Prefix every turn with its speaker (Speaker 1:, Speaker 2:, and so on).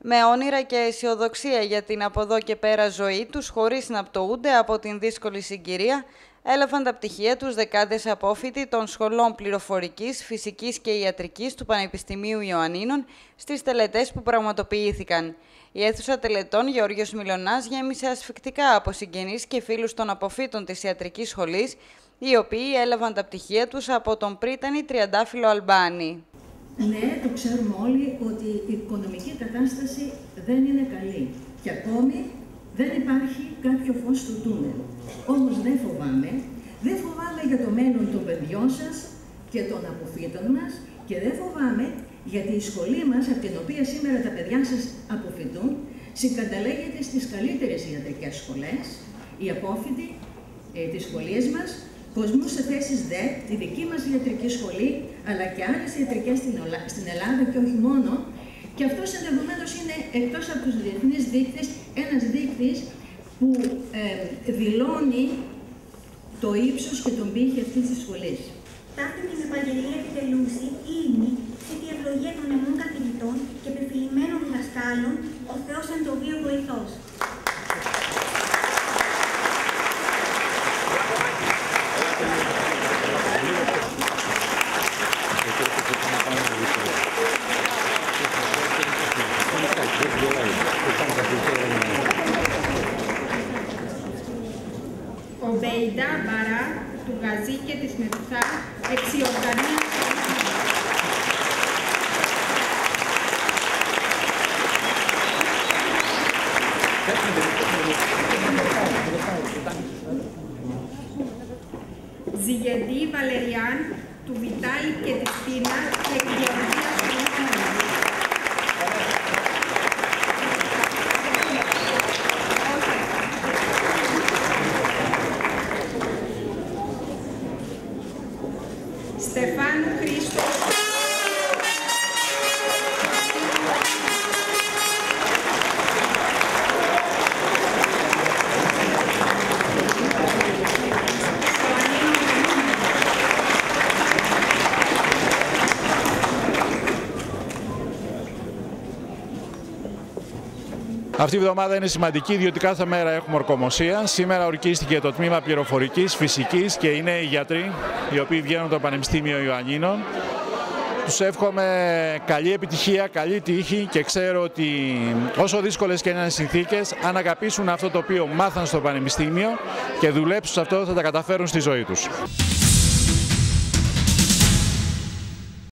Speaker 1: Με όνειρα και αισιοδοξία για την από εδώ και πέρα ζωή τους, χωρίς να πτωούνται από την δύσκολη συγκυρία, έλαβαν τα πτυχία τους δεκάδες απόφοιτοι των σχολών πληροφορικής, φυσικής και ιατρικής του Πανεπιστημίου Ιωαννίνων στις τελετές που πραγματοποιήθηκαν. Η αίθουσα τελετών Γεώργιος Μιλωνάς γέμισε ασφυκτικά από συγγενείς και φίλους των αποφοίτων της ιατρικής σχολής, οι οποίοι έλαβαν τα πτυχία τους από τον πρίτανη Τριαντάφυλλο Αλμπάνη.
Speaker 2: Ναι, το ξέρουμε όλοι ότι η οικονομική κατάσταση δεν είναι καλή και ακόμη δεν υπάρχει κάποιο φως στο τούνελ. Όμως δεν φοβάμαι για το μέλλον των παιδιών σας και των αποφοίτων μας και δεν φοβάμαι γιατί η σχολή μας, από την οποία σήμερα τα παιδιά σας αποφοιτούν, συγκαταλέγεται στις καλύτερες ιατρικές σχολές. Οι απόφοιτοι της σχολής μας κοσμούν σε θέσεις ΔΕ, τη δική μας ιατρική σχολή, αλλά και άλλες ιατρικές στην Ελλάδα και όχι μόνο. Και αυτός ενδεχομένως είναι, εκτός από τους διεθνείς δείκτες, ένας δείκτης που δηλώνει το ύψος και τον πύχη αυτής της σχολής.
Speaker 3: Ταύτη την επαγγελία επιτελούσει ήμι, σε τη ευλογία των εμών καθηγητών και πεφυλημένων διδασκάλων, ο Θεός εν το βίο βοηθός.
Speaker 4: Ο Μπέιντα Μπαρά του Γαζί και της Μετσά εξιοργανίζει Ζιγεντή Βαλεριάν του Βιτάλη και της Πίνα εκ Γεωργίας Στεφάνου Χρήστο
Speaker 5: Αυτή η εβδομάδα είναι σημαντική διότι κάθε μέρα έχουμε ορκομοσία. Σήμερα ορκίστηκε το τμήμα πληροφορικής, φυσικής και οι νέοι γιατροί οι οποίοι βγαίνουν από το Πανεπιστήμιο Ιωαννίνων. Τους εύχομαι καλή επιτυχία, καλή τύχη και ξέρω ότι όσο δύσκολες και είναι οι συνθήκες, αν αγαπήσουν αυτό το οποίο μάθαν στο Πανεπιστήμιο και δουλέψουν σε αυτό θα τα καταφέρουν στη ζωή τους.